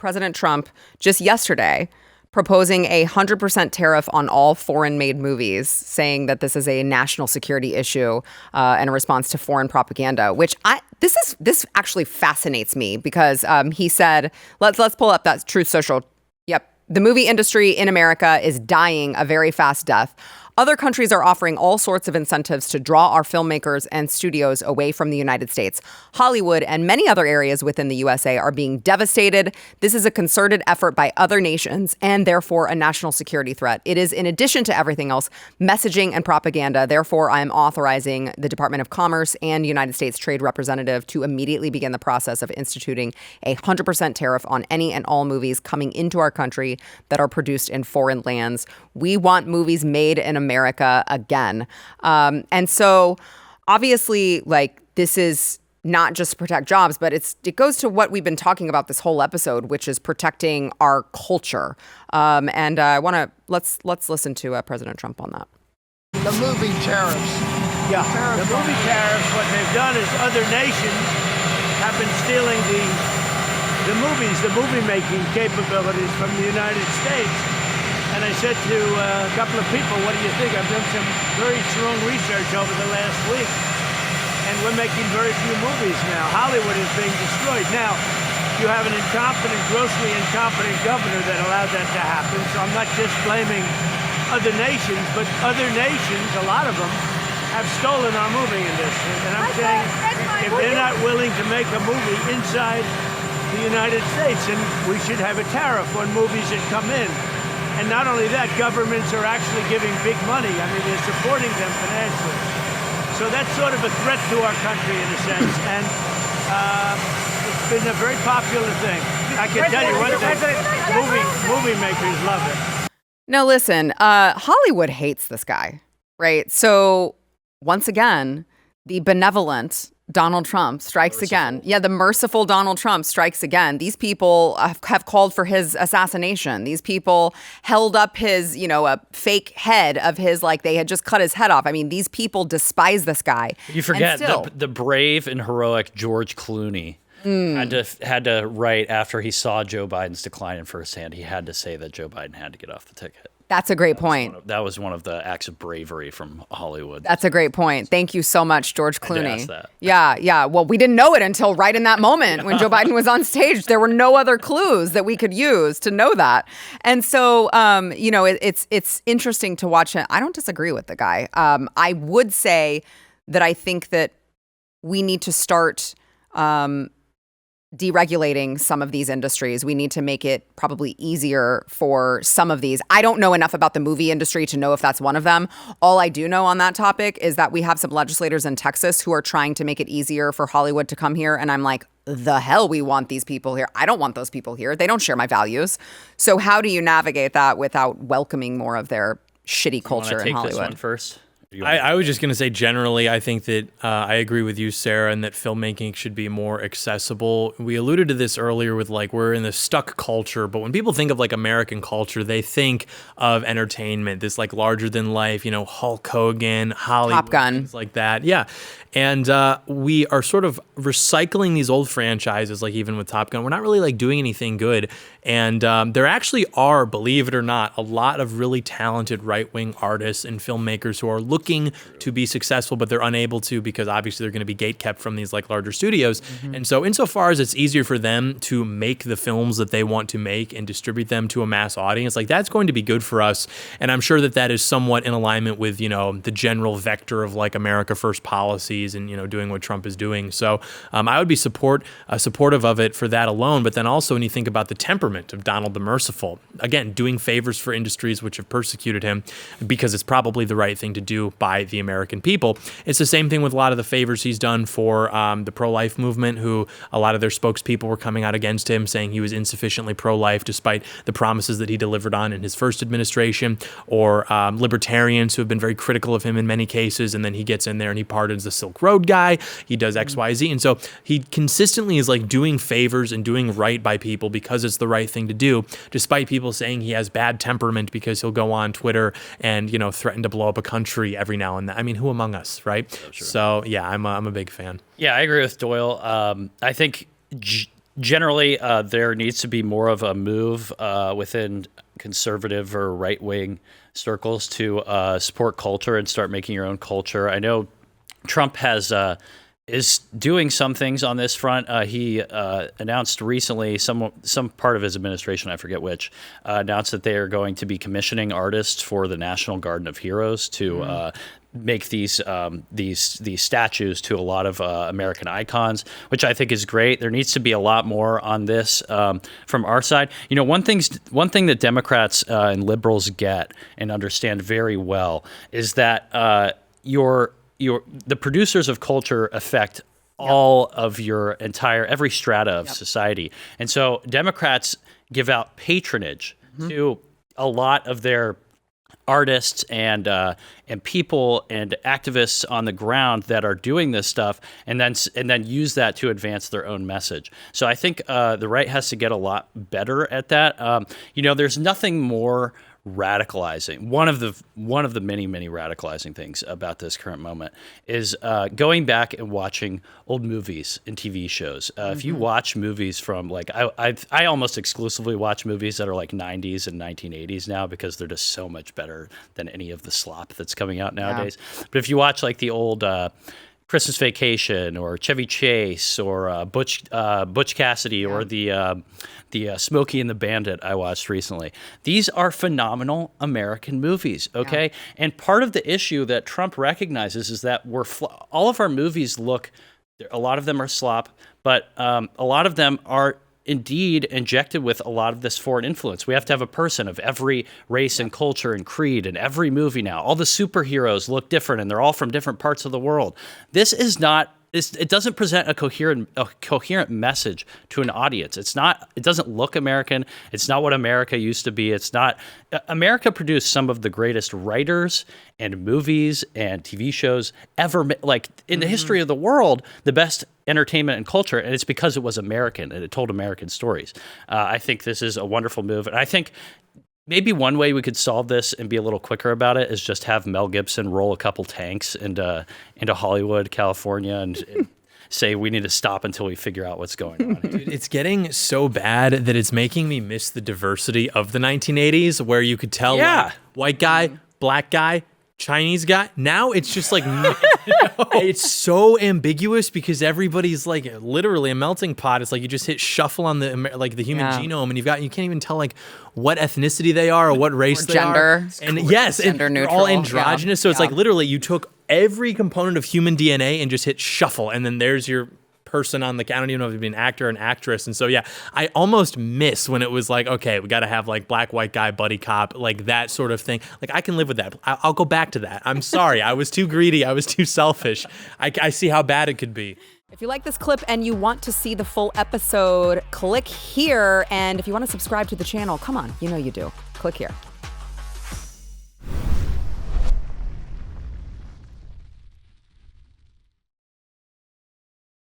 President Trump just yesterday proposing a 100% tariff on all foreign-made movies, saying that this is a national security issue and a response to foreign propaganda. Which this actually fascinates me because he said, let's pull up that Truth Social. Yep, the movie industry in America is dying a very fast death. Other countries are offering all sorts of incentives to draw our filmmakers and studios away from the United States. Hollywood and many other areas within the USA are being devastated. This is a concerted effort by other nations and therefore a national security threat. It is, in addition to everything else, messaging and propaganda. Therefore, I am authorizing the Department of Commerce and United States Trade Representative to immediately begin the process of instituting a 100% tariff on any and all movies coming into our country that are produced in foreign lands. We want movies made in America again. And so obviously, like, this is not just to protect jobs, but it goes to what we've been talking about this whole episode, which is protecting our culture. And I want to let's listen to President Trump on that. The movie tariffs. Yeah, the movie tariffs, what they've done is other nations have been stealing the movies, the movie-making capabilities from the United States. And I said to a couple of people, what do you think? I've done some very strong research over the last week, and we're making very few movies now. Hollywood is being destroyed. Now, you have an incompetent, grossly incompetent governor that allowed that to happen, so I'm not just blaming other nations, but other nations, a lot of them, have stolen our movie industry. And I'm saying, if they're not willing to make a movie inside the United States, then we should have a tariff on movies that come in. And not only that, governments are actually giving big money. I mean, they're supporting them financially. So that's sort of a threat to our country in a sense. And it's been a very popular thing. I can tell you one thing, movie makers love it. Now, listen, Hollywood hates this guy, right? So once again, the benevolent Donald Trump strikes again. Yeah, the merciful Donald Trump strikes again. These people have called for his assassination. These people held up his, a fake head of his, like they had just cut his head off. I mean, these people despise this guy. You forget the brave and heroic George Clooney had to write after he saw Joe Biden's decline in firsthand. He had to say that Joe Biden had to get off the ticket. That's a great point. That was one of the acts of bravery from Hollywood. That's a great point. Thank you so much, George Clooney. I had to ask that. Yeah. Well, we didn't know it until right in that moment when Joe Biden was on stage. There were no other clues that we could use to know that. And so, it's interesting to watch it. I don't disagree with the guy. I would say that I think that we need to start deregulating some of these industries. We need to make it probably easier for some of these. I don't know enough about the movie industry to know if that's one of them. All I do know on that topic is that we have some legislators in Texas who are trying to make it easier for Hollywood to come here. And I'm like, the hell we want these people here. I don't want those people here. They don't share my values. So how do you navigate that without welcoming more of their shitty culture in Hollywood? This one first? I was just going to say, generally, I think that I agree with you, Sarah, and that filmmaking should be more accessible. We alluded to this earlier with, like, we're in the stuck culture, but when people think of, like, American culture, they think of entertainment, this, like, larger than life, Hulk Hogan, Hollywood, Top Gun, things like that. Yeah. And we are sort of recycling these old franchises, like even with Top Gun. We're not really, like, doing anything good. And there actually are, believe it or not, a lot of really talented right-wing artists and filmmakers who are looking to be successful, but they're unable to because obviously they're going to be gatekept from these like larger studios. Mm-hmm. And so insofar as it's easier for them to make the films that they want to make and distribute them to a mass audience, like that's going to be good for us. And I'm sure that that is somewhat in alignment with, the general vector of like America First policies and, doing what Trump is doing. So I would be supportive of it for that alone. But then also when you think about the temperament of Donald the Merciful, again, doing favors for industries which have persecuted him because it's probably the right thing to do by the American people. It's the same thing with a lot of the favors he's done for the pro-life movement, who a lot of their spokespeople were coming out against him, saying he was insufficiently pro-life despite the promises that he delivered on in his first administration, or libertarians who have been very critical of him in many cases, and then he gets in there and he pardons the Silk Road guy, he does X, Y, Z, and so he consistently is like doing favors and doing right by people because it's the right thing to do, despite people saying he has bad temperament because he'll go on Twitter and, threaten to blow up a country every now and then. I mean, who among us, right? So yeah, I'm a big fan. Yeah, I agree with Doyle. I think generally, there needs to be more of a move within conservative or right-wing circles to support culture and start making your own culture. I know Trump is doing some things on this front. He announced recently, some part of his administration, I forget which, announced that they are going to be commissioning artists for the National Garden of Heroes to make these statues to a lot of American icons, which I think is great. There needs to be a lot more on this from our side. You know, one thing that Democrats and liberals get and understand very well is that the producers of culture affect all of your every strata of society. And so Democrats give out patronage to a lot of their artists and people and activists on the ground that are doing this stuff, and then use that to advance their own message. So I think the right has to get a lot better at that. There's nothing more radicalizing. One of the many radicalizing things about this current moment is going back and watching old movies and TV shows. If you watch movies from I almost exclusively watch movies that are like 90s and 1980s now because they're just so much better than any of the slop that's coming out nowadays. But if you watch like the old Christmas Vacation or Chevy Chase or Butch Cassidy or the Smokey and the Bandit I watched recently. These are phenomenal American movies, okay? Yeah. And part of the issue that Trump recognizes is that all of our movies a lot of them are slop, but a lot of them are indeed injected with a lot of this foreign influence. We have to have a person of every race and culture and creed in every movie now. All the superheroes look different and they're all from different parts of the world. This is not it doesn't present a coherent message to an audience. It doesn't look American. It's not what America used to be. America produced some of the greatest writers and movies and TV shows ever, like in the history of the world, the best entertainment and culture. And it's because it was American and it told American stories. I think this is a wonderful move. And I think maybe one way we could solve this and be a little quicker about it is just have Mel Gibson roll a couple tanks into Hollywood, California, and say we need to stop until we figure out what's going on. Dude, it's getting so bad that it's making me miss the diversity of the 1980s, where you could tell like, white guy, black guy, Chinese guy. Now it's just like it's so ambiguous because everybody's like literally a melting pot. It's like you just hit shuffle on the human genome, and you can't even tell like what ethnicity they are or what race they are. And yes, gender neutral, all androgynous. So it's like literally you took every component of human DNA and just hit shuffle, and then there's your person on the, I don't even know if it'd be an actor or an actress. And so, yeah, I almost miss when it was like, okay, we got to have like black, white guy, buddy cop, like that sort of thing. Like I can live with that. I'll go back to that. I'm sorry. I was too greedy. I was too selfish. I see how bad it could be. If you like this clip and you want to see the full episode, click here. And if you want to subscribe to the channel, come on, you know you do. Click here.